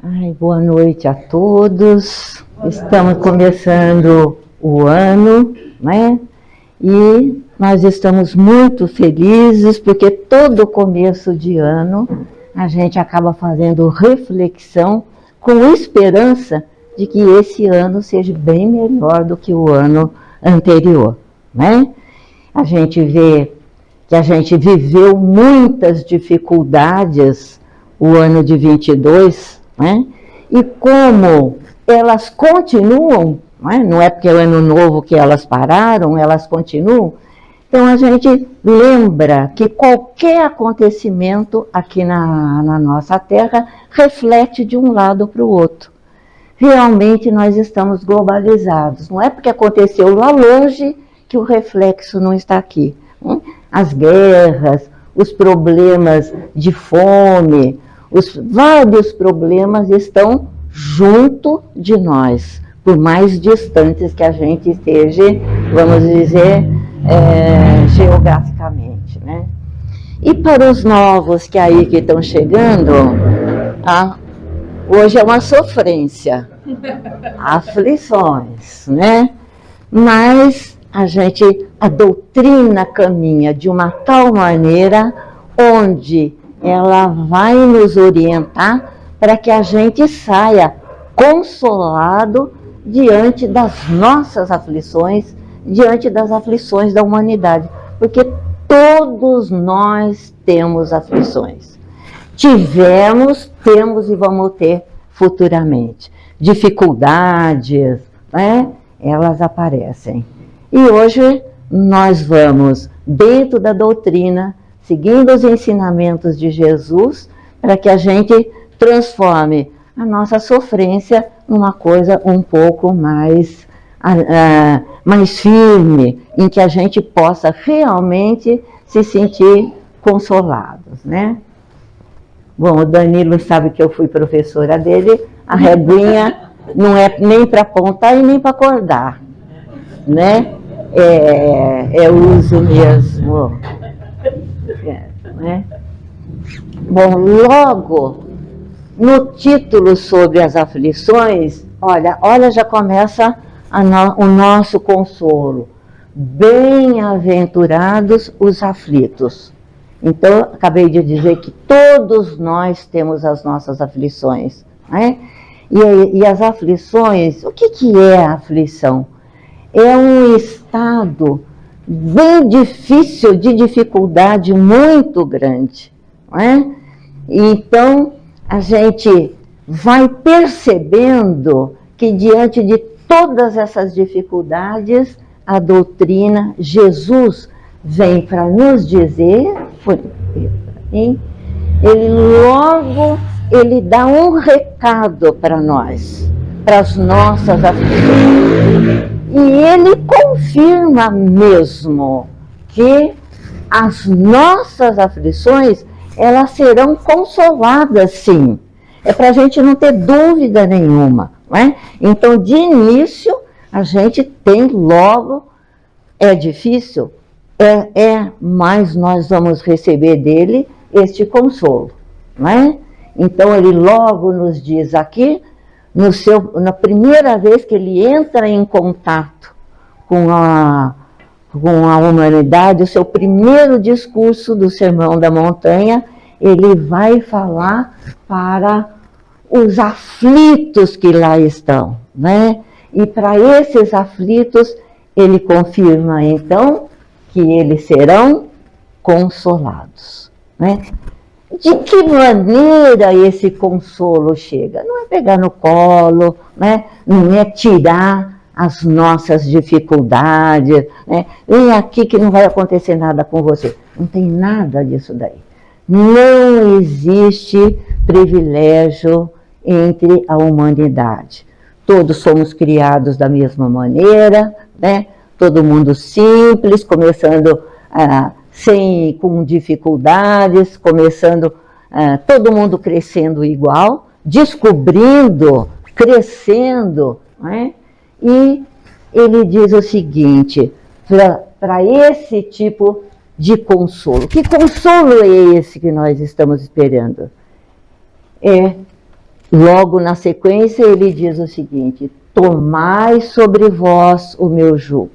Ai, boa noite a todos. Estamos começando o ano, né? E nós estamos muito felizes porque todo começo de ano a gente acaba fazendo reflexão com esperança de que esse ano seja bem melhor do que o ano anterior, né? A gente vê que a gente viveu muitas dificuldades o ano de 22, né? E como elas continuam, não é porque é o ano novo que elas pararam, elas continuam. Então a gente lembra que qualquer acontecimento aqui na nossa Terra reflete de um lado para o outro. Realmente nós estamos globalizados, não é porque aconteceu lá longe que o reflexo não está aqui. As guerras, os problemas de fome, os vários problemas estão junto de nós, por mais distantes que a gente esteja, vamos dizer, geograficamente, né? E para os novos que estão chegando, hoje é uma sofrência, aflições, né? Mas a doutrina caminha de uma tal maneira onde ela vai nos orientar para que a gente saia consolado diante das nossas aflições, diante das aflições da humanidade, porque todos nós temos aflições. Tivemos, temos e vamos ter futuramente. Dificuldades, né? Elas aparecem. E hoje nós vamos, dentro da doutrina, seguindo os ensinamentos de Jesus, para que a gente transforme a nossa sofrência numa coisa um pouco mais firme, em que a gente possa realmente se sentir consolados, né? Bom, o Danilo sabe que eu fui professora dele, a reguinha não é nem para apontar e nem para acordar, né? É uso mesmo. Né? Bom, logo no título sobre as aflições, olha já começa o nosso consolo. Bem-aventurados os aflitos. Então, acabei de dizer que todos nós temos as nossas aflições, né? E as aflições, o que é a aflição? É um estado bem difícil, de dificuldade muito grande, não é? Então, a gente vai percebendo que diante de todas essas dificuldades, a doutrina, Jesus vem para nos dizer, ele dá um recado para nós, para as nossas aflições. E ele confirma mesmo que as nossas aflições, elas serão consoladas, sim. É para a gente não ter dúvida nenhuma, não é? Então, de início, a gente tem logo, é difícil, mas nós vamos receber dele este consolo, não é? Então, ele logo nos diz aqui, na primeira vez que ele entra em contato com a humanidade, o seu primeiro discurso do Sermão da Montanha, ele vai falar para os aflitos que lá estão, né? E para esses aflitos, ele confirma, então, que eles serão consolados, né? De que maneira esse consolo chega? Não é pegar no colo, né? Não é tirar as nossas dificuldades, né? Vem aqui que não vai acontecer nada com você. Não tem nada disso daí. Não existe privilégio entre a humanidade. Todos somos criados da mesma maneira, né? Todo mundo simples, começando com dificuldades, começando todo mundo crescendo igual, descobrindo, crescendo, né? E ele diz o seguinte, para esse tipo de consolo. Que consolo é esse que nós estamos esperando? É logo na sequência ele diz o seguinte: tomai sobre vós o meu jugo.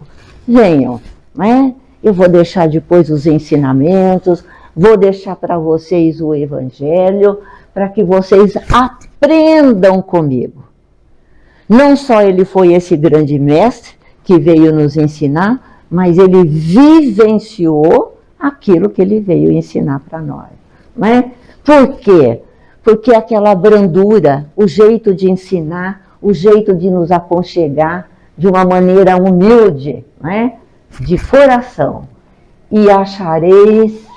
Venham, né? Eu vou deixar depois os ensinamentos, vou deixar para vocês o evangelho, para que vocês aprendam comigo. Não só ele foi esse grande mestre que veio nos ensinar, mas ele vivenciou aquilo que ele veio ensinar para nós, né? Por quê? Porque aquela brandura, o jeito de ensinar, o jeito de nos aconchegar de uma maneira humilde, né? De coração. E achareis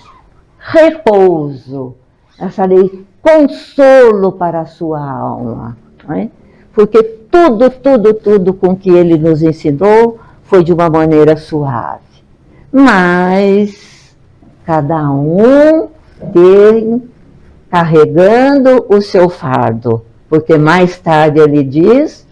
repouso, achareis consolo para a sua alma, né? Porque tudo com que ele nos ensinou foi de uma maneira suave. Mas cada um tem carregando o seu fardo, porque mais tarde ele diz: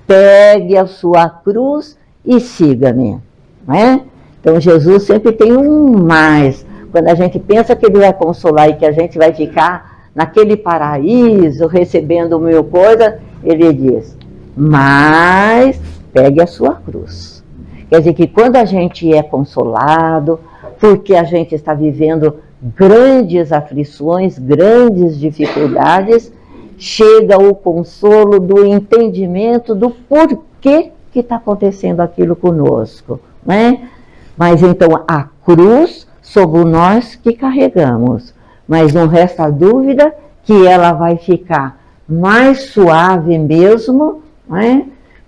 pegue a sua cruz e siga-me, né? Então Jesus sempre tem um mais. Quando a gente pensa que ele vai consolar e que a gente vai ficar naquele paraíso recebendo mil coisas, ele diz: mas pegue a sua cruz. Quer dizer que quando a gente é consolado, porque a gente está vivendo grandes aflições, grandes dificuldades, chega o consolo do entendimento do porquê que está acontecendo aquilo conosco, né? Mas então a cruz somos nós que carregamos, mas não resta dúvida que ela vai ficar mais suave mesmo, né?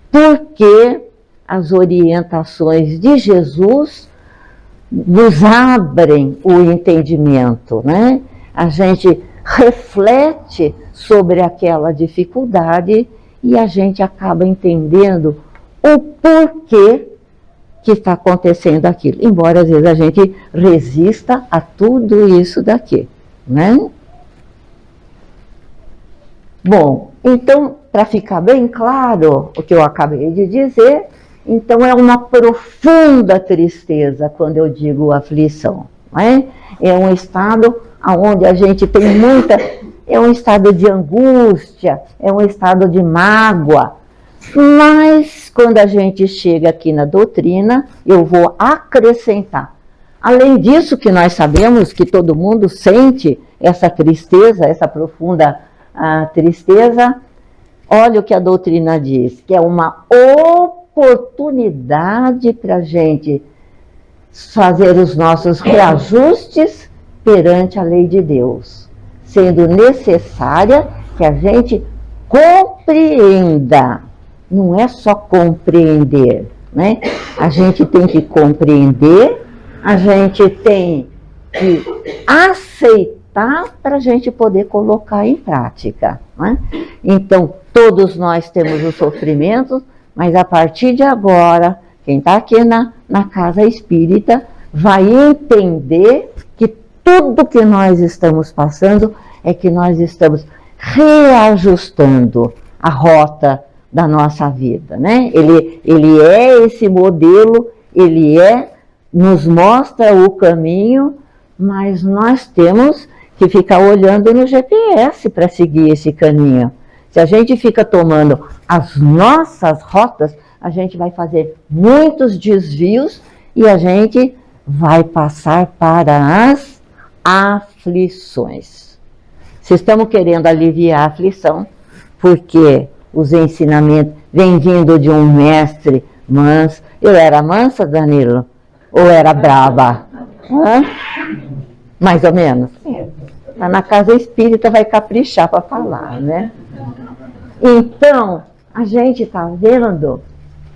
Porque as orientações de Jesus nos abrem o entendimento, né? A gente reflete sobre aquela dificuldade e a gente acaba entendendo o porquê que está acontecendo aquilo. Embora às vezes a gente resista a tudo isso daqui, né? Bom, então, para ficar bem claro o que eu acabei de dizer, então é uma profunda tristeza quando eu digo aflição, né? É um estado onde a gente tem é um estado de angústia, é um estado de mágoa. Mas quando a gente chega aqui na doutrina, eu vou acrescentar. Além disso que nós sabemos que todo mundo sente essa tristeza, essa profunda tristeza, olha o que a doutrina diz, que é uma oportunidade para a gente fazer os nossos reajustes perante a lei de Deus, sendo necessária que a gente compreenda, não é só compreender, né? A gente tem que compreender, a gente tem que aceitar para a gente poder colocar em prática, né? Então, todos nós temos os sofrimentos, mas a partir de agora, quem está aqui na casa espírita vai entender que tudo que nós estamos passando é que nós estamos reajustando a rota da nossa vida, né? Ele é esse modelo, nos mostra o caminho, mas nós temos que ficar olhando no GPS para seguir esse caminho. Se a gente fica tomando as nossas rotas, a gente vai fazer muitos desvios e a gente vai passar para as aflições. Se estamos querendo aliviar a aflição, porque os ensinamentos vêm vindo de um mestre manso. Eu era mansa, Danilo? Ou era braba? Hã? Mais ou menos? Tá na casa espírita, vai caprichar para falar, né? Então, a gente está vendo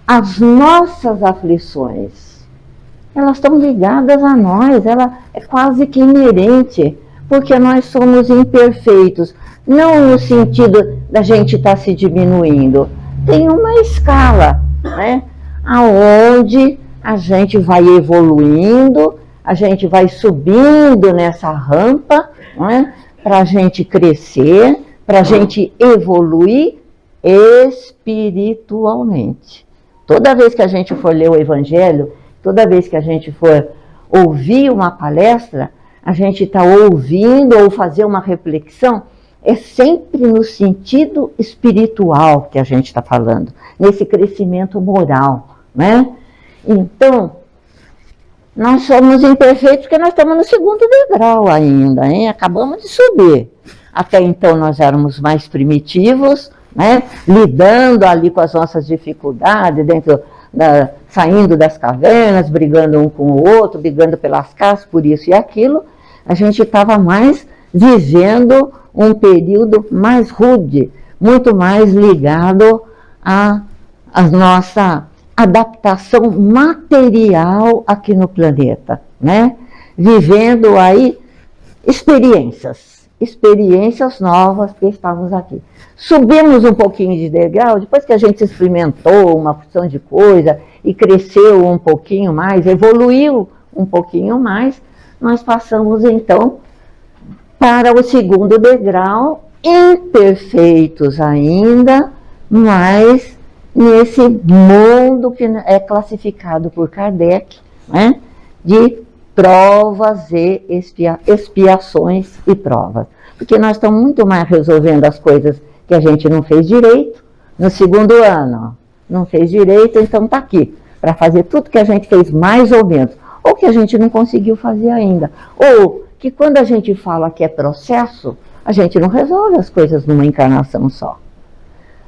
as nossas aflições. Elas estão ligadas a nós, ela é quase que inerente, porque nós somos imperfeitos. Não no sentido da gente estar se diminuindo. Tem uma escala, né? Aonde a gente vai evoluindo, a gente vai subindo nessa rampa, né? Para a gente crescer, para a gente evoluir espiritualmente. Toda vez que a gente for ler o Evangelho, toda vez que a gente for ouvir uma palestra, a gente está ouvindo ou fazer uma reflexão é sempre no sentido espiritual que a gente está falando, nesse crescimento moral, né? Então, nós somos imperfeitos porque nós estamos no segundo degrau ainda, hein? Acabamos de subir. Até então nós éramos mais primitivos, né? Lidando ali com as nossas dificuldades, saindo das cavernas, brigando um com o outro, brigando pelas casas, por isso e aquilo. A gente estava mais vivendo um período mais rude, muito mais ligado à nossa adaptação material aqui no planeta, né? Vivendo aí experiências novas que estamos aqui. Subimos um pouquinho de degrau, depois que a gente experimentou uma porção de coisa e cresceu um pouquinho mais, evoluiu um pouquinho mais, nós passamos então para o segundo degrau, imperfeitos ainda, mas nesse mundo que é classificado por Kardec, né, de provas e expiações e provas. Porque nós estamos muito mais resolvendo as coisas que a gente não fez direito no segundo ano. Não fez direito, então está aqui, para fazer tudo que a gente fez mais ou menos, ou que a gente não conseguiu fazer ainda. Ou que quando a gente fala que é processo, a gente não resolve as coisas numa encarnação só.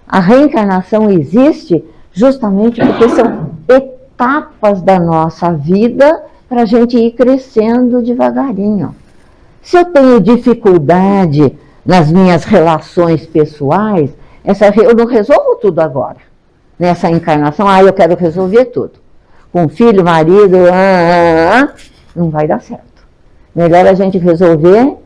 A reencarnação existe justamente porque são etapas da nossa vida para a gente ir crescendo devagarinho. Se eu tenho dificuldade nas minhas relações pessoais, eu não resolvo tudo agora. Nessa encarnação, eu quero resolver tudo. Com filho, marido, não vai dar certo. Melhor a gente resolver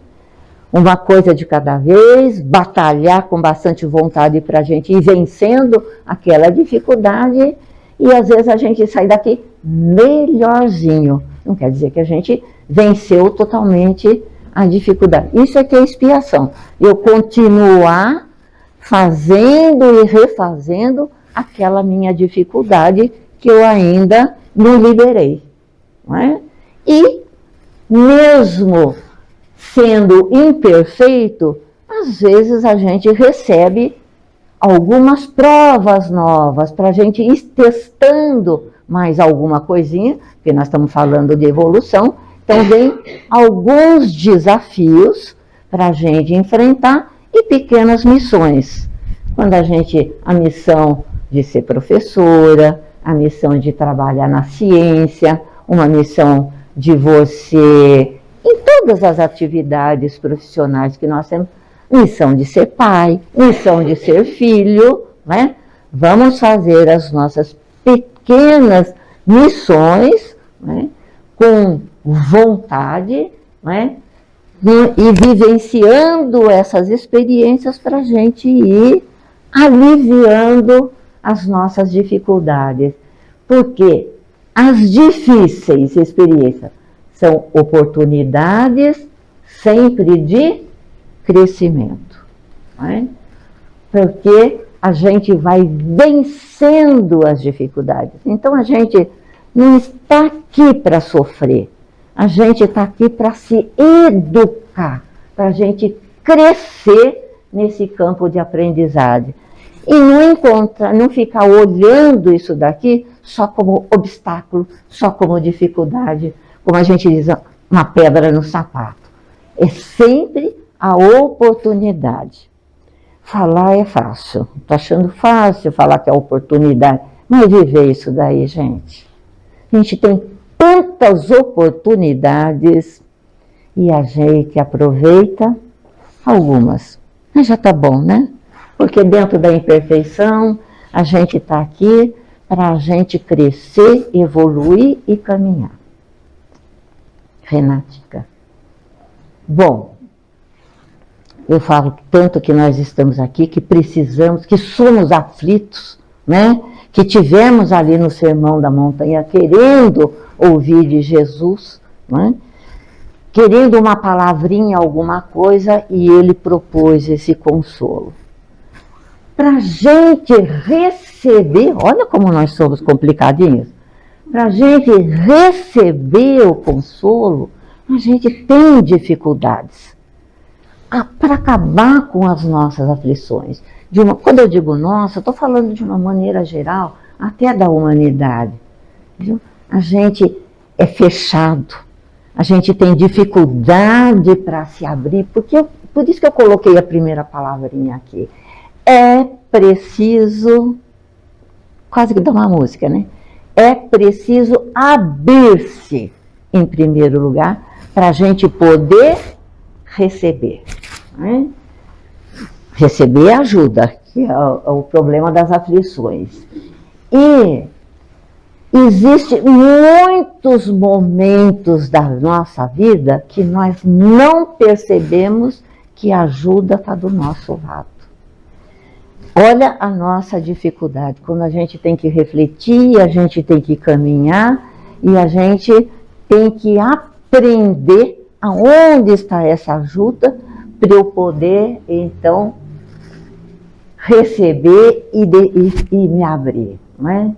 uma coisa de cada vez, batalhar com bastante vontade para a gente ir vencendo aquela dificuldade e às vezes a gente sai daqui melhorzinho. Não quer dizer que a gente venceu totalmente a dificuldade. Isso é que é expiação. Eu continuar fazendo e refazendo aquela minha dificuldade que eu ainda não liberei. Não é? E mesmo sendo imperfeito, às vezes a gente recebe algumas provas novas para a gente ir testando mais alguma coisinha, porque nós estamos falando de evolução, então vem alguns desafios para a gente enfrentar e pequenas missões. Quando a missão de ser professora, a missão de trabalhar na ciência, uma missão de você, em todas as atividades profissionais que nós temos, missão de ser pai, missão de ser filho, né? Vamos fazer as nossas pequenas missões, né? Com vontade, né? E vivenciando essas experiências para a gente ir aliviando as nossas dificuldades. Porque as difíceis experiências são oportunidades sempre de crescimento. Né? Porque a gente vai vencendo as dificuldades. Então a gente não está aqui para sofrer. A gente está aqui para se educar, para a gente crescer nesse campo de aprendizagem. E não ficar olhando isso daqui só como obstáculo, só como dificuldade, como a gente diz, uma pedra no sapato. É sempre a oportunidade. Falar é fácil. Estou achando fácil falar que é oportunidade. Mas viver isso daí, gente. A gente tem tantas oportunidades e a gente aproveita algumas. Mas já está bom, né? Porque dentro da imperfeição, a gente está aqui para a gente crescer, evoluir e caminhar. Renática. Bom, eu falo tanto que nós estamos aqui, que precisamos, que somos aflitos, né? Que tivemos ali no Sermão da Montanha querendo ouvir de Jesus, né? Querendo uma palavrinha, alguma coisa, e ele propôs esse consolo. Para a gente receber, olha como nós somos complicadinhos, para a gente receber o consolo, a gente tem dificuldades. para acabar com as nossas aflições. Quando eu digo nossa, eu estou falando de uma maneira geral, até da humanidade. Viu? A gente é fechado, a gente tem dificuldade para se abrir, por isso que eu coloquei a primeira palavrinha aqui. É preciso, quase que dá uma música, né? É preciso abrir-se, em primeiro lugar, para a gente poder receber. Né? Receber ajuda, que é o problema das aflições. E existem muitos momentos da nossa vida que nós não percebemos que a ajuda está do nosso lado. Olha a nossa dificuldade, quando a gente tem que refletir, a gente tem que caminhar e a gente tem que aprender aonde está essa ajuda para eu poder, então, receber e me abrir. Não é?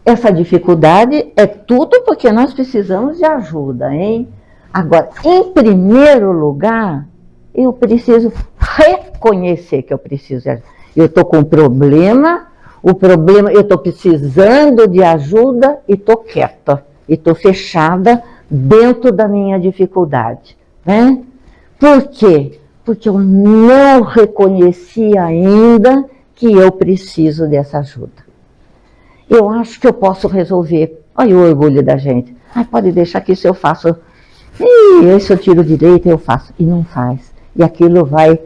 Essa dificuldade é tudo porque nós precisamos de ajuda, hein? Agora, em primeiro lugar, eu preciso reconhecer que eu preciso de ajuda. Eu estou com um problema, eu estou precisando de ajuda e estou quieta, e estou fechada dentro da minha dificuldade. Né? Por quê? Porque eu não reconheci ainda que eu preciso dessa ajuda. Eu acho que eu posso resolver. Olha o orgulho da gente. Pode deixar que isso eu faço. Esse eu tiro direito, eu faço. E não faz. E aquilo vai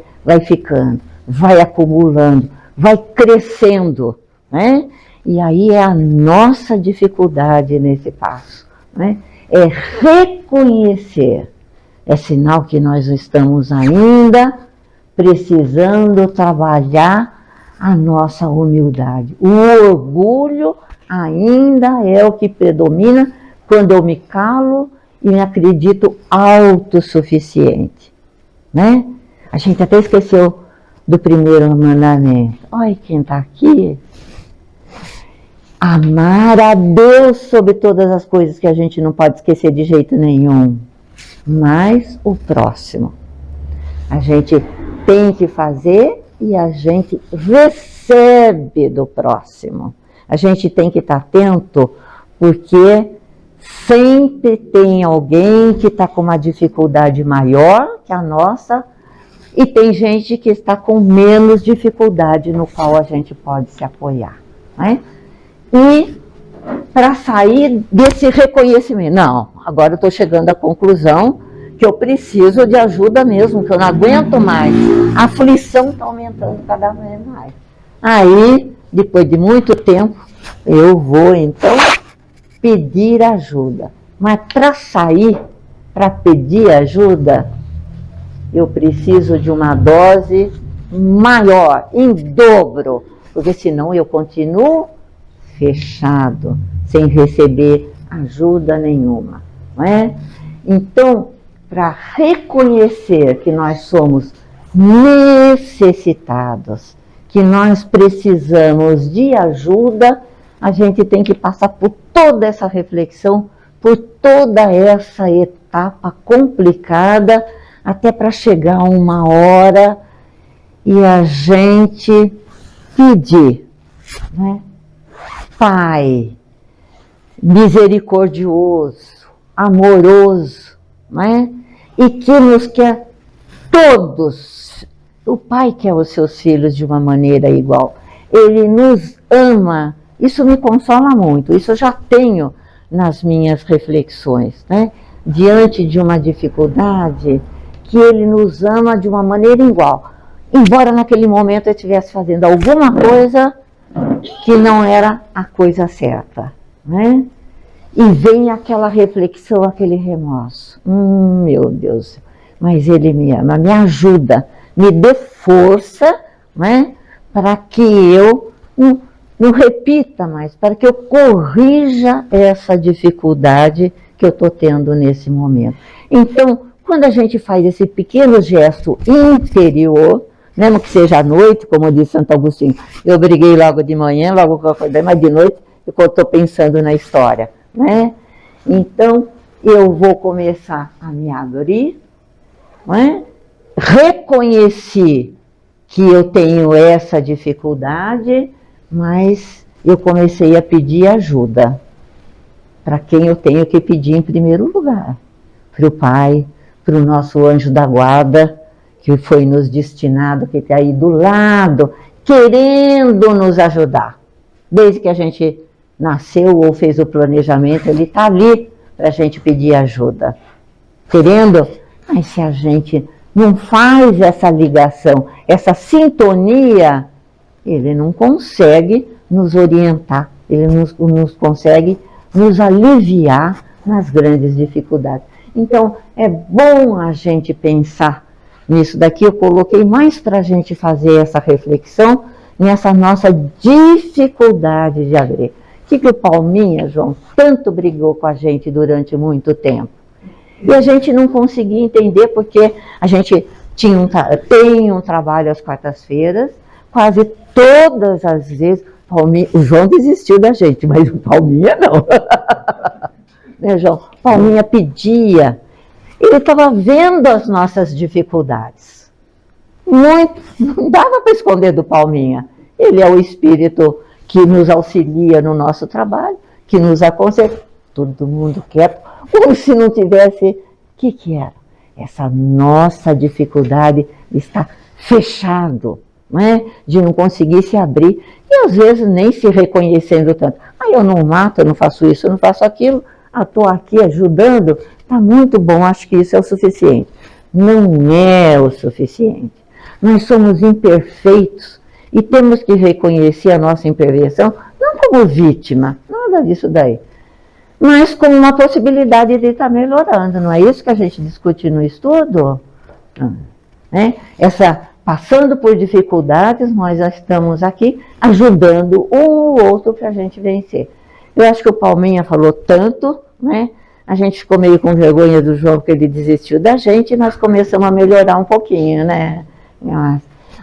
ficando, vai acumulando, vai crescendo. Né? E aí é a nossa dificuldade nesse passo. Né? É reconhecer. É sinal que nós estamos ainda precisando trabalhar a nossa humildade. O orgulho ainda é o que predomina quando eu me calo e me acredito autossuficiente. Né? A gente até esqueceu do primeiro mandamento. Olha quem está aqui. Amar a Deus sobre todas as coisas, que a gente não pode esquecer de jeito nenhum. Mas o próximo. A gente tem que fazer e a gente recebe do próximo. A gente tem que estar atento, porque sempre tem alguém que está com uma dificuldade maior que a nossa e tem gente que está com menos dificuldade no qual a gente pode se apoiar. Né? E para sair desse reconhecimento, não, agora eu estou chegando à conclusão que eu preciso de ajuda mesmo, que eu não aguento mais. A aflição está aumentando cada vez mais. Aí, depois de muito tempo, eu vou então pedir ajuda. Mas para sair, para pedir ajuda, eu preciso de uma dose maior, em dobro, porque senão eu continuo fechado, sem receber ajuda nenhuma. Não é? Então, para reconhecer que nós somos necessitados, que nós precisamos de ajuda, a gente tem que passar por toda essa reflexão, por toda essa etapa complicada, até para chegar uma hora e a gente pedir, né? Pai misericordioso, amoroso, né? E que nos quer todos. O Pai quer os seus filhos de uma maneira igual. Ele nos ama. Isso me consola muito. Isso eu já tenho nas minhas reflexões, né? Diante de uma dificuldade, que Ele nos ama de uma maneira igual. Embora naquele momento eu estivesse fazendo alguma coisa que não era a coisa certa, né? E vem aquela reflexão, aquele remorso. Meu Deus, mas Ele me ama, me ajuda, me dê força, né? Para que eu não repita mais, para que eu corrija essa dificuldade que eu estou tendo nesse momento. Então, quando a gente faz esse pequeno gesto interior, mesmo que seja à noite, como diz Santo Agostinho, eu briguei logo de manhã, logo que eu acordei, mas de noite eu estou pensando na história, né? Então, eu vou começar a me abrir, não é? Reconheci que eu tenho essa dificuldade, mas eu comecei a pedir ajuda. Para quem eu tenho que pedir em primeiro lugar? Para o Pai, para o nosso anjo da guarda, que foi nos destinado, que está aí do lado, querendo nos ajudar. Desde que a gente nasceu ou fez o planejamento, ele está ali para a gente pedir ajuda. Querendo, mas se a gente não faz essa ligação, essa sintonia, ele não consegue nos orientar, ele não consegue nos aliviar nas grandes dificuldades. Então, é bom a gente pensar nisso daqui. Eu coloquei mais para a gente fazer essa reflexão nessa nossa dificuldade de abrir. O que o Palminha, João, tanto brigou com a gente durante muito tempo? E a gente não conseguia entender porque a gente tem um trabalho às quartas-feiras, quase todas as vezes, o João desistiu da gente, mas o Palminha não. Né, João? Palminha pedia, ele estava vendo as nossas dificuldades. Não dava para esconder do Palminha. Ele é o espírito que nos auxilia no nosso trabalho, que nos aconselha. Todo mundo quieto, como se não tivesse. O que era? Essa nossa dificuldade de estar fechado, não é? De não conseguir se abrir, e às vezes nem se reconhecendo tanto. Eu não mato, eu não faço isso, eu não faço aquilo, estou aqui ajudando, está muito bom, acho que isso é o suficiente. Não é o suficiente. Nós somos imperfeitos e temos que reconhecer a nossa imperfeição, não como vítima, nada disso daí, mas como uma possibilidade de estar melhorando. Não é isso que a gente discute no estudo? Né? Passando por dificuldades, nós já estamos aqui ajudando um ou outro para a gente vencer. Eu acho que o Palminha falou tanto, né? A gente ficou meio com vergonha do João, porque ele desistiu da gente, e nós começamos a melhorar um pouquinho, né?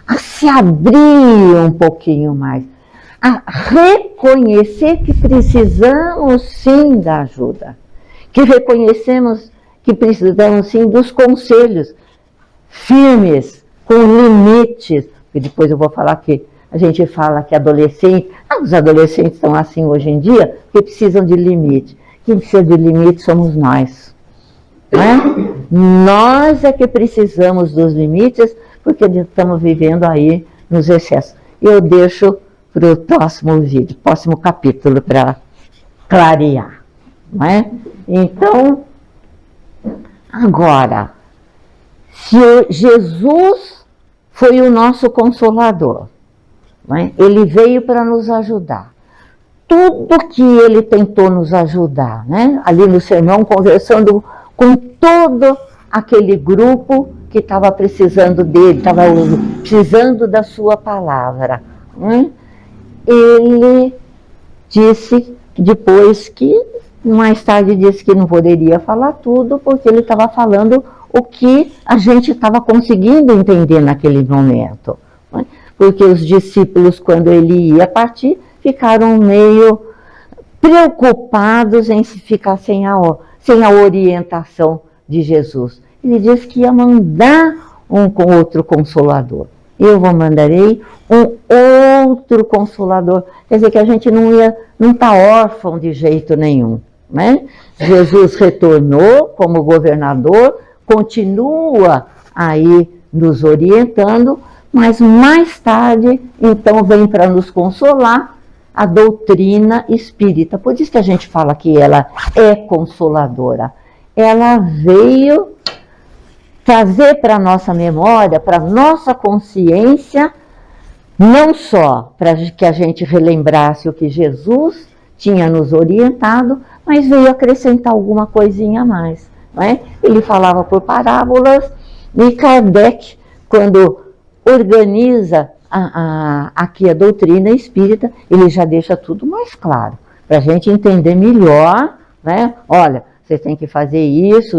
A se abrir um pouquinho mais, a reconhecer que precisamos sim da ajuda, que reconhecemos que precisamos sim dos conselhos firmes, com limites, e depois eu vou falar que a gente fala que os adolescentes estão assim hoje em dia, porque precisam de limite. Quem precisa de limite somos nós. Não é? Nós é que precisamos dos limites, porque estamos vivendo aí nos excessos. Eu deixo para o próximo vídeo, próximo capítulo, para clarear. Não é? Então, agora, se Jesus foi o nosso consolador, não é? Ele veio para nos ajudar. Tudo que ele tentou nos ajudar, né? Ali no sermão, conversando com todo aquele grupo que estava precisando dele, estava precisando da sua palavra. Né? Ele disse depois que, mais tarde disse que não poderia falar tudo, porque ele estava falando o que a gente estava conseguindo entender naquele momento. Né? Porque os discípulos, quando ele ia partir, ficaram meio preocupados em ficar sem a orientação de Jesus. Ele disse que ia mandar outro consolador. Eu vos mandarei um outro consolador. Quer dizer que a gente não está órfão de jeito nenhum. Né? Jesus retornou como governador, continua aí nos orientando, mas mais tarde, então, vem para nos consolar a doutrina espírita. Por isso que a gente fala que ela é consoladora. Ela veio trazer para a nossa memória, para a nossa consciência, não só para que a gente relembrasse o que Jesus tinha nos orientado, mas veio acrescentar alguma coisinha a mais. Não é? Ele falava por parábolas, e Kardec, quando organiza aqui a doutrina espírita, ele já deixa tudo mais claro, para a gente entender melhor, né? Olha, vocês têm que fazer isso,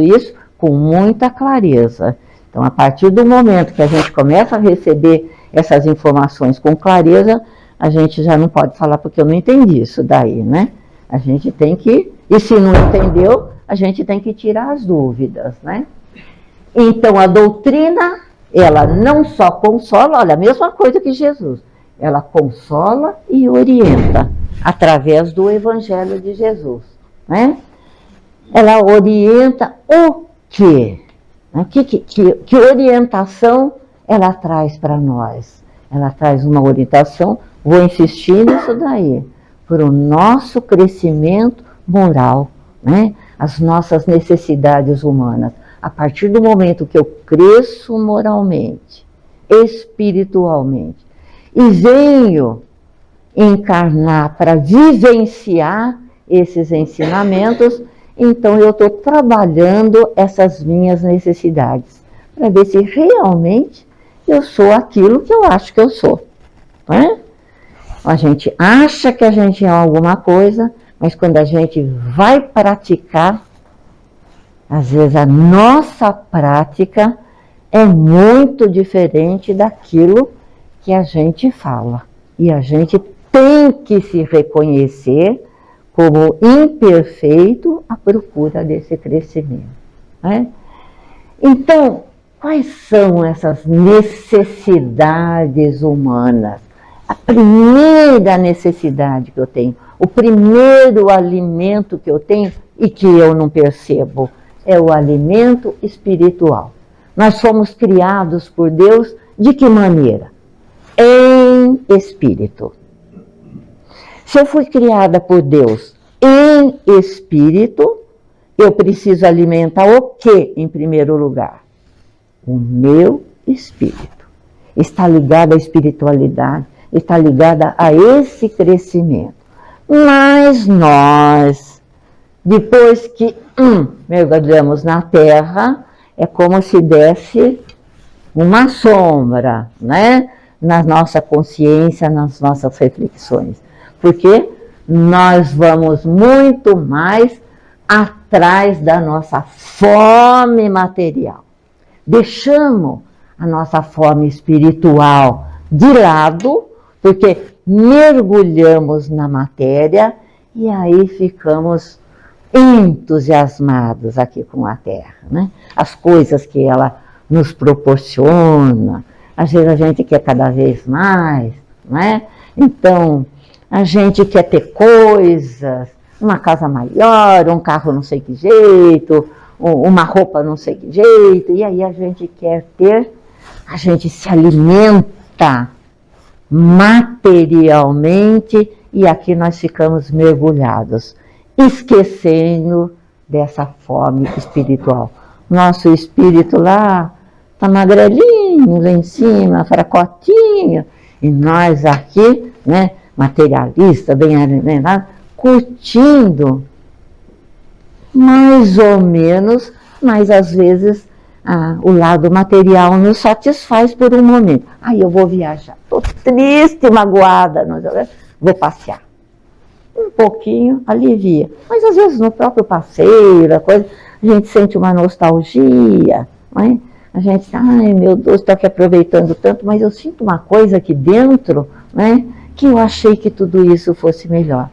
com muita clareza. Então, a partir do momento que a gente começa a receber essas informações com clareza, a gente já não pode falar porque eu não entendi isso daí, né? A gente tem que, e se não entendeu, a gente tem que tirar as dúvidas, né? Então, a doutrina, ela não só consola, olha, a mesma coisa que Jesus, ela consola e orienta através do Evangelho de Jesus, né? Ela orienta o quê? Que orientação ela traz para nós? Ela traz uma orientação, vou insistir nisso daí, para o nosso crescimento moral, né? As nossas necessidades humanas. A partir do momento que eu cresço moralmente, espiritualmente, e venho encarnar para vivenciar esses ensinamentos, então eu estou trabalhando essas minhas necessidades, para ver se realmente eu sou aquilo que eu acho que eu sou. Não é? A gente acha que a gente é alguma coisa, mas quando a gente vai praticar, às vezes a nossa prática é muito diferente daquilo que a gente fala. E a gente tem que se reconhecer como imperfeito à procura desse crescimento. Né? Então, quais são essas necessidades humanas? A primeira necessidade que eu tenho, o primeiro alimento que eu tenho e que eu não percebo, é o alimento espiritual. Nós fomos criados por Deus de que maneira? Em espírito. Se eu fui criada por Deus em espírito, eu preciso alimentar o que em primeiro lugar? O meu espírito. Está ligado à espiritualidade, está ligada a esse crescimento. Mas nós, depois que mergulhamos na terra, é como se desse uma sombra, né? Na nossa consciência, nas nossas reflexões. Porque nós vamos muito mais atrás da nossa fome material. Deixamos a nossa fome espiritual de lado, porque mergulhamos na matéria e aí ficamos entusiasmados aqui com a Terra, né? As coisas que ela nos proporciona, às vezes a gente quer cada vez mais, né? Então, a gente quer ter coisas, uma casa maior, um carro não sei que jeito, uma roupa não sei que jeito, e aí a gente quer ter, a gente se alimenta materialmente e aqui nós ficamos mergulhados, esquecendo dessa fome espiritual. Nosso espírito lá está magrelinho, lá em cima, fracotinho, e nós aqui, né, materialista, bem alimentado, curtindo mais ou menos, mas às vezes o lado material nos satisfaz por um momento. Aí eu vou viajar, estou triste, magoada, vou passear. Um pouquinho alivia, mas às vezes no próprio passeio, a gente sente uma nostalgia, não é? A gente, ai meu Deus, estou aqui aproveitando tanto, mas eu sinto uma coisa aqui dentro, né, que eu achei que tudo isso fosse melhor.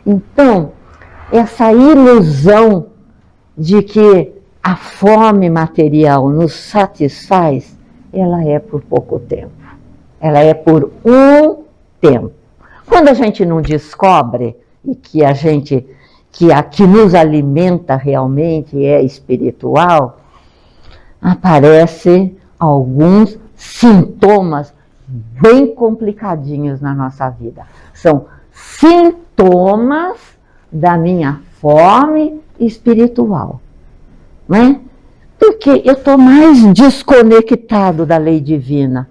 Então, essa ilusão de que a fome material nos satisfaz, ela é por pouco tempo. Ela é por um tempo. Quando a gente não descobre e que a que nos alimenta realmente é espiritual, aparecem alguns sintomas bem complicadinhos na nossa vida. São sintomas da minha fome espiritual. Né? Porque eu estou mais desconectado da lei divina.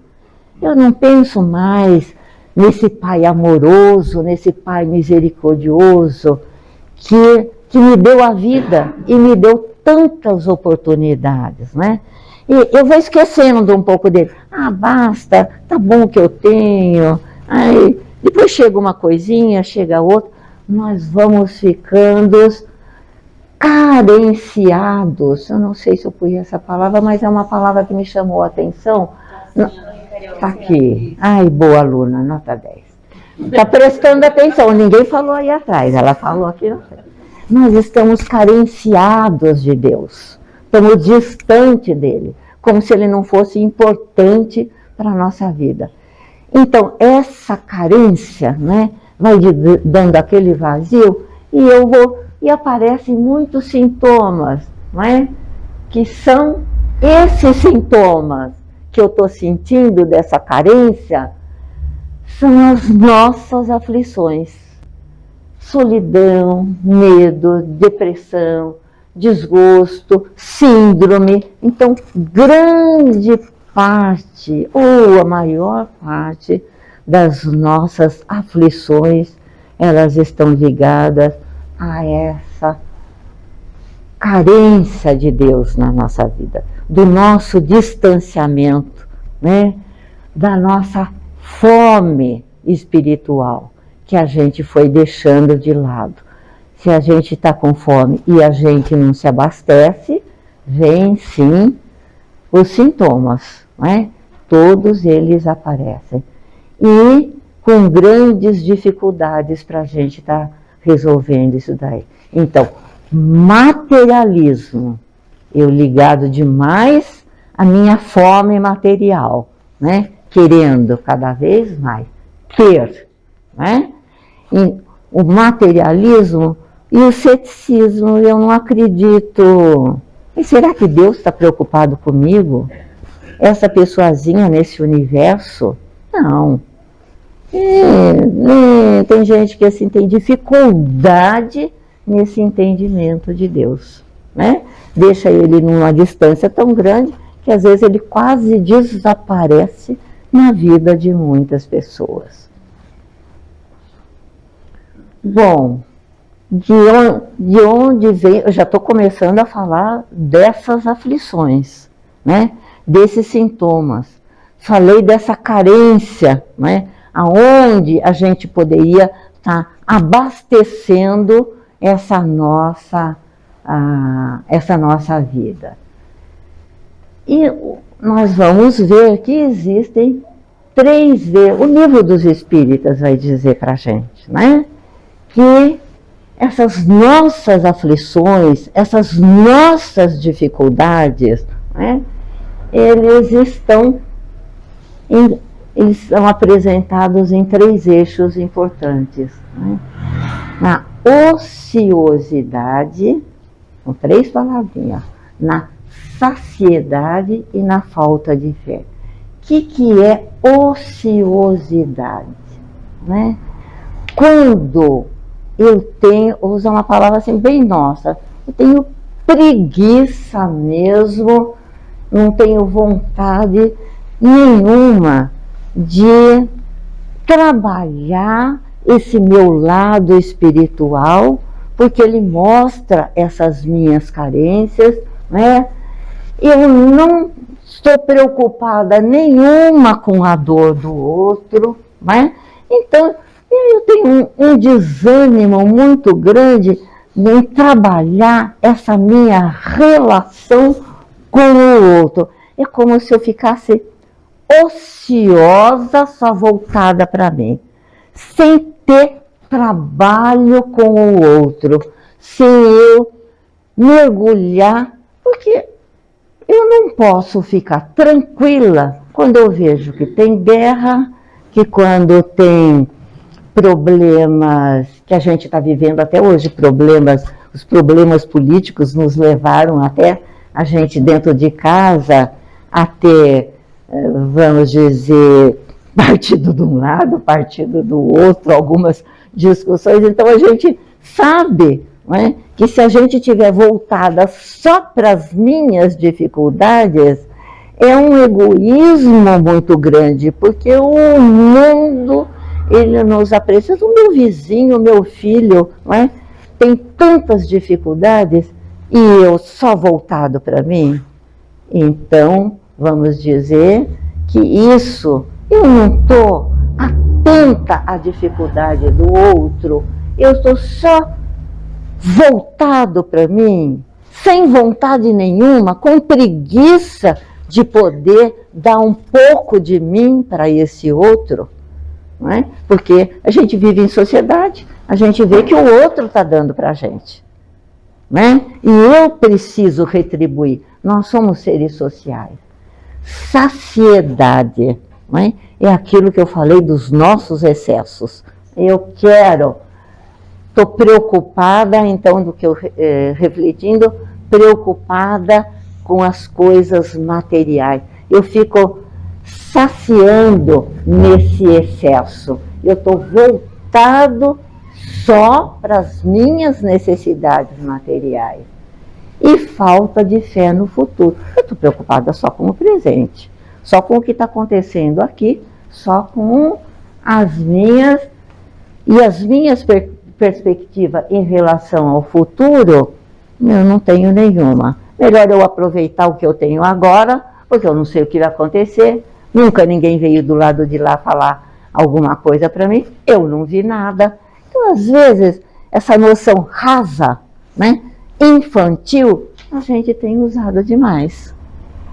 Eu não penso mais nesse Pai amoroso, nesse Pai misericordioso, que me deu a vida e me deu tantas oportunidades, né? E eu vou esquecendo um pouco dele. Basta, tá bom que eu tenho. Aí, depois chega uma coisinha, chega outra, nós vamos ficando carenciados. Eu não sei se eu pus essa palavra, mas é uma palavra que me chamou a atenção. Está aqui. Ai, boa aluna, nota 10. Está prestando atenção. Ninguém falou aí atrás, ela falou aqui na frente. nós estamos carenciados de Deus, estamos distante dele, como se ele não fosse importante para a nossa vida. Então, essa carência, né, vai dando aquele vazio e aparecem muitos sintomas, não é? Que são esses sintomas que eu estou sentindo dessa carência, são as nossas aflições. Solidão, medo, depressão, desgosto, síndrome. Então, grande parte, ou a maior parte das nossas aflições, elas estão ligadas a essa carência de Deus na nossa vida, do nosso distanciamento, né? Da nossa fome espiritual, que a gente foi deixando de lado. Se a gente está com fome e a gente não se abastece, vem sim os sintomas, né? Todos eles aparecem. E com grandes dificuldades para a gente estar resolvendo isso daí. Então, materialismo, eu ligado demais à minha fome material, né? Querendo cada vez mais ter, né? E o materialismo e o ceticismo, eu não acredito. E será que Deus está preocupado comigo? Essa pessoazinha nesse universo? Não. Tem gente que assim tem dificuldade nesse entendimento de Deus, né? Deixa ele numa distância tão grande que às vezes ele quase desaparece na vida de muitas pessoas. Bom, de onde vem, eu já estou começando a falar dessas aflições, né? Desses sintomas. Falei dessa carência, né? Aonde a gente poderia estar abastecendo essa nossa vida. E nós vamos ver que existem 3 vezes, o livro dos Espíritas vai dizer para a gente, né? Que essas nossas aflições, essas nossas dificuldades, né? Eles são apresentados em 3 eixos importantes, né? Na ociosidade, com 3 palavrinhas, na saciedade e na falta de fé. O que é ociosidade, né? Quando eu tenho, vou usar uma palavra assim bem nossa, eu tenho preguiça mesmo, não tenho vontade nenhuma de trabalhar esse meu lado espiritual, porque ele mostra essas minhas carências, né? Eu não estou preocupada nenhuma com a dor do outro, né? Então, eu tenho um desânimo muito grande em trabalhar essa minha relação com o outro. É como se eu ficasse ociosa, só voltada para mim, sem ter trabalho com o outro, sem eu mergulhar, porque eu não posso ficar tranquila quando eu vejo que tem guerra, que quando tem problemas que a gente está vivendo até hoje, os problemas políticos nos levaram até a gente dentro de casa a ter, vamos dizer, partido de um lado, partido do outro, algumas discussões. Então a gente sabe, não é, que se a gente estiver voltada só para as minhas dificuldades, é um egoísmo muito grande, porque o mundo, ele nos apresenta, o meu vizinho, o meu filho, não é, tem tantas dificuldades e eu só voltado para mim. Então, vamos dizer que isso, eu não estou atenta à dificuldade do outro, eu estou só voltado para mim, sem vontade nenhuma, com preguiça de poder dar um pouco de mim para esse outro, não é? Porque a gente vive em sociedade, a gente vê que o outro está dando para a gente. né? E eu preciso retribuir. Nós somos seres sociais. Saciedade, né? É aquilo que eu falei dos nossos excessos. Estou preocupada, então, do que eu refletindo, preocupada com as coisas materiais. Eu fico saciando nesse excesso. Eu estou voltado só para as minhas necessidades materiais. E falta de fé no futuro. Eu estou preocupada só com o presente, só com o que está acontecendo aqui, só com as minhas perspectivas em relação ao futuro, eu não tenho nenhuma. Melhor eu aproveitar o que eu tenho agora, porque eu não sei o que vai acontecer. Nunca ninguém veio do lado de lá falar alguma coisa para mim, eu não vi nada. Então, às vezes, essa noção rasa, né, infantil, a gente tem usado demais,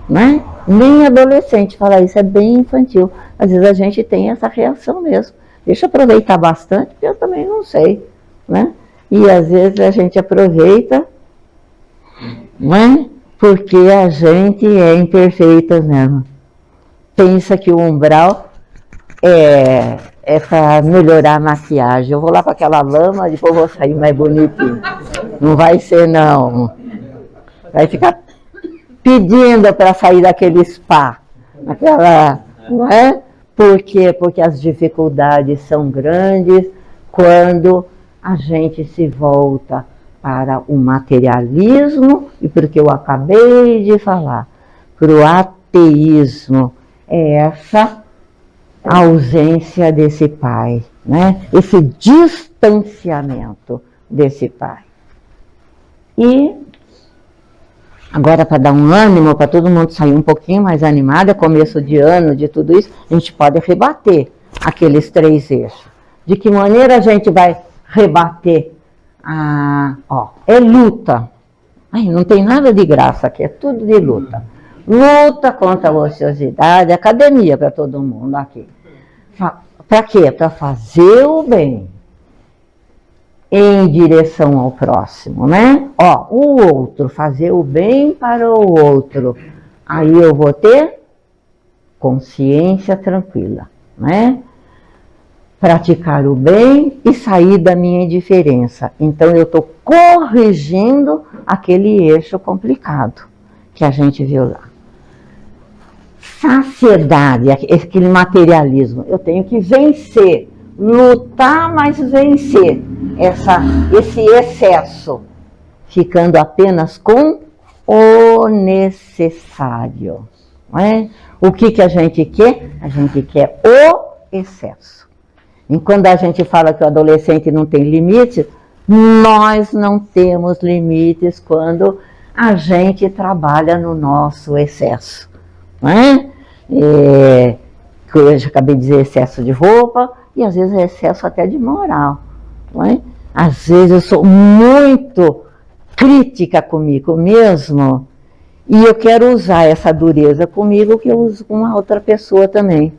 né? Nem adolescente fala isso, é bem infantil. Às vezes a gente tem essa reação mesmo. Deixa eu aproveitar bastante, porque eu também não sei, né? E às vezes a gente aproveita, né? Porque a gente é imperfeita mesmo. Pensa que o umbral é para melhorar a maquiagem. Eu vou lá para aquela lama, depois vou sair mais bonitinho. Não vai ser, não. Vai ficar pedindo para sair daquele spa. Não é? Por quê? Porque as dificuldades são grandes quando a gente se volta para o materialismo e porque eu acabei de falar, para o ateísmo. É essa ausência desse pai, né? Esse distanciamento desse pai. E agora, para dar um ânimo, para todo mundo sair um pouquinho mais animado, é começo de ano, de tudo isso, a gente pode rebater aqueles 3 eixos. De que maneira a gente vai rebater? É luta. Ai, não tem nada de graça aqui, é tudo de luta. Luta contra a ociosidade, academia para todo mundo aqui. Para quê? Para fazer o bem em direção ao próximo, né? O outro, fazer o bem para o outro. Aí eu vou ter consciência tranquila, né? Praticar o bem e sair da minha indiferença. Então eu estou corrigindo aquele eixo complicado que a gente viu lá. Saciedade, aquele materialismo. Eu tenho que vencer, lutar, mas vencer esse excesso, ficando apenas com o necessário. Não é? O que a gente quer? A gente quer o excesso. E quando a gente fala que o adolescente não tem limites, nós não temos limites quando a gente trabalha no nosso excesso. Não é? Eu já acabei de dizer excesso de roupa, e às vezes é excesso até de moral. Não é? Às vezes eu sou muito crítica comigo mesmo, e eu quero usar essa dureza comigo que eu uso com uma outra pessoa também.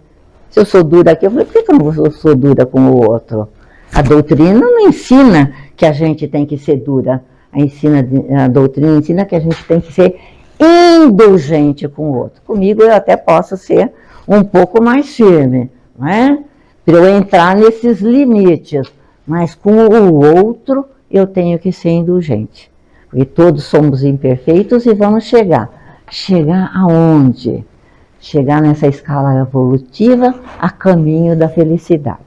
Se eu sou dura aqui, eu falei, por que eu não sou dura com o outro? A doutrina não ensina que a gente tem que ser dura. A doutrina ensina que a gente tem que ser indulgente com o outro. Comigo eu até posso ser um pouco mais firme, não é? Para eu entrar nesses limites. Mas com o outro eu tenho que ser indulgente. Porque todos somos imperfeitos e vamos chegar. Chegar aonde? Chegar nessa escala evolutiva a caminho da felicidade.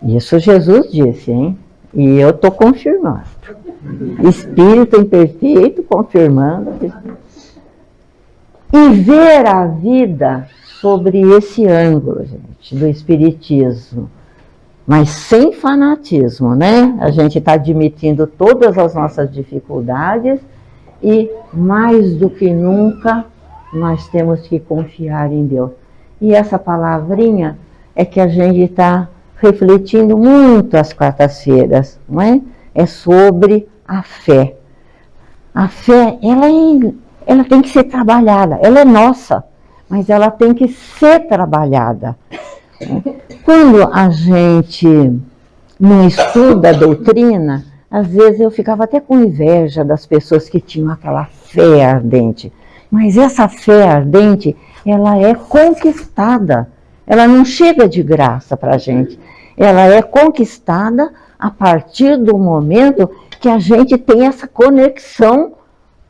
Isso Jesus disse, hein? E eu estou confirmando. Espírito imperfeito confirmando. E ver a vida sobre esse ângulo, gente, do espiritismo. Mas sem fanatismo, né? A gente está admitindo todas as nossas dificuldades e, mais do que nunca, nós temos que confiar em Deus. E essa palavrinha é que a gente está refletindo muito às quartas-feiras, não é? É sobre a fé. A fé, ela tem que ser trabalhada, ela é nossa, mas ela tem que ser trabalhada. Quando a gente não estuda a doutrina, às vezes eu ficava até com inveja das pessoas que tinham aquela fé ardente. Mas essa fé ardente, ela é conquistada. Ela não chega de graça para a gente. Ela é conquistada a partir do momento que a gente tem essa conexão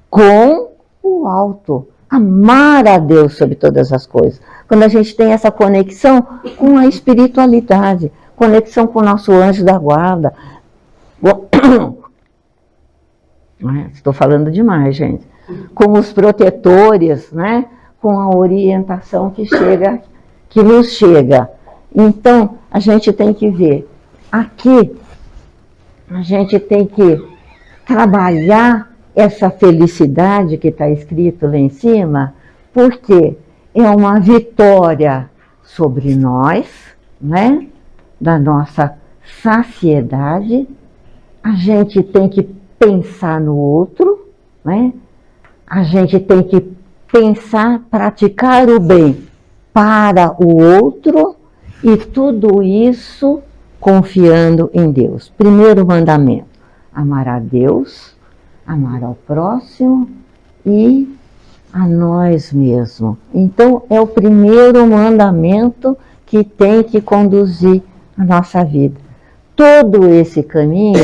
com o alto. Amar a Deus sobre todas as coisas. Quando a gente tem essa conexão com a espiritualidade, conexão com o nosso anjo da guarda. Estou falando demais, gente. Com os protetores, né? Com a orientação que nos chega. Então, a gente tem que ver. Aqui, a gente tem que trabalhar essa felicidade que está escrito lá em cima, porque é uma vitória sobre nós, né? Da nossa saciedade. A gente tem que pensar no outro, né? A gente tem que pensar, praticar o bem para o outro, e tudo isso confiando em Deus. Primeiro mandamento: amar a Deus, amar ao próximo e a nós mesmos. Então, é o primeiro mandamento que tem que conduzir a nossa vida. Todo esse caminho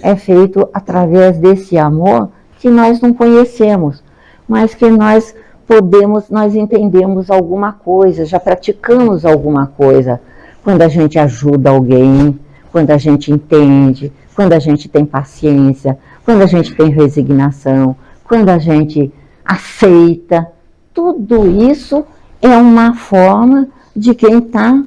é feito através desse amor que nós não conhecemos, mas que nós entendemos alguma coisa, já praticamos alguma coisa. Quando a gente ajuda alguém, quando a gente entende, quando a gente tem paciência, quando a gente tem resignação, quando a gente aceita, tudo isso é uma forma de quem está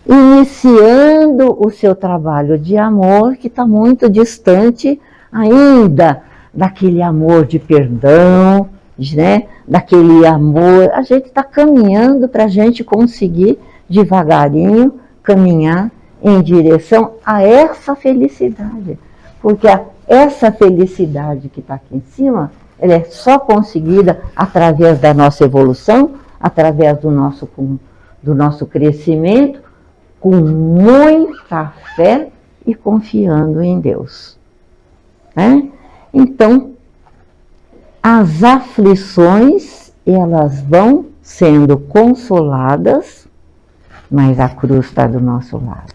iniciando o seu trabalho de amor, que está muito distante ainda daquele amor de perdão, né? Daquele amor. A gente está caminhando para a gente conseguir devagarinho caminhar em direção a essa felicidade, porque essa felicidade que está aqui em cima, ela é só conseguida através da nossa evolução, através do nosso crescimento, com muita fé e confiando em Deus, né? Então, as aflições, elas vão sendo consoladas, mas a cruz está do nosso lado.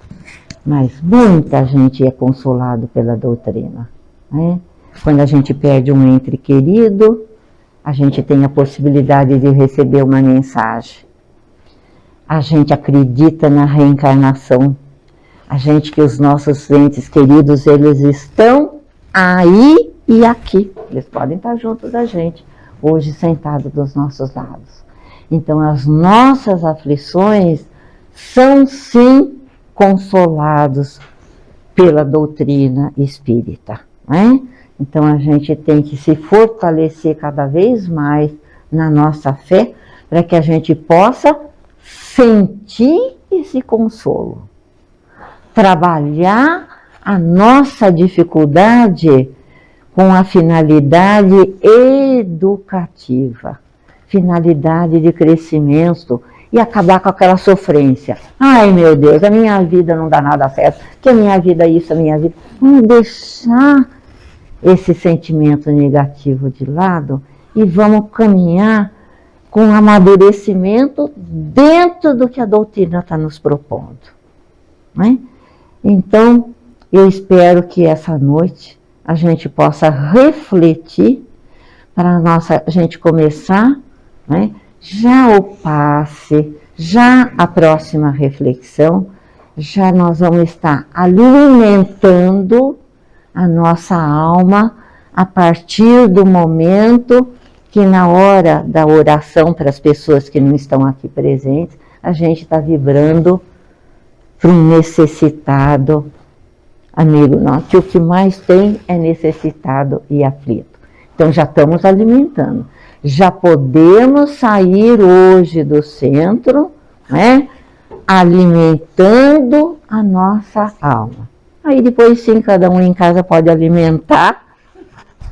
Mas muita gente é consolado pela doutrina, né? Quando a gente perde um ente querido, a gente tem a possibilidade de receber uma mensagem. A gente acredita na reencarnação. A gente que os nossos entes queridos, eles estão aí e aqui. Eles podem estar junto da gente, hoje sentados dos nossos lados. Então, as nossas aflições são sim consolados pela doutrina espírita, né? Então a gente tem que se fortalecer cada vez mais na nossa fé, para que a gente possa sentir esse consolo, trabalhar a nossa dificuldade com a finalidade educativa, finalidade de crescimento, e acabar com aquela sofrência. Ai, meu Deus, a minha vida não dá nada certo, que a minha vida é isso, a minha vida... Vamos deixar esse sentimento negativo de lado e vamos caminhar com amadurecimento dentro do que a doutrina está nos propondo, né? Então, eu espero que essa noite a gente possa refletir para a gente começar, né? Já o passe, já a próxima reflexão, já nós vamos estar alimentando a nossa alma a partir do momento que, na hora da oração para as pessoas que não estão aqui presentes, a gente está vibrando para um necessitado amigo nosso, que o que mais tem é necessitado e aflito. Então já estamos alimentando. Já podemos sair hoje do centro, né, alimentando a nossa alma. Aí depois sim, cada um em casa pode alimentar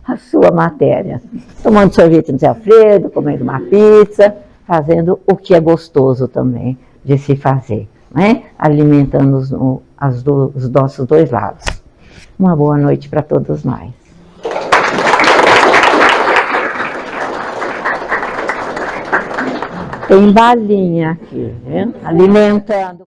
a sua matéria. Tomando sorvete no Zé Alfredo, comendo uma pizza, fazendo o que é gostoso também de se fazer, né? Alimentando os nossos dois lados. Uma boa noite para todos nós. Tem balinha aqui, né? Alimentando.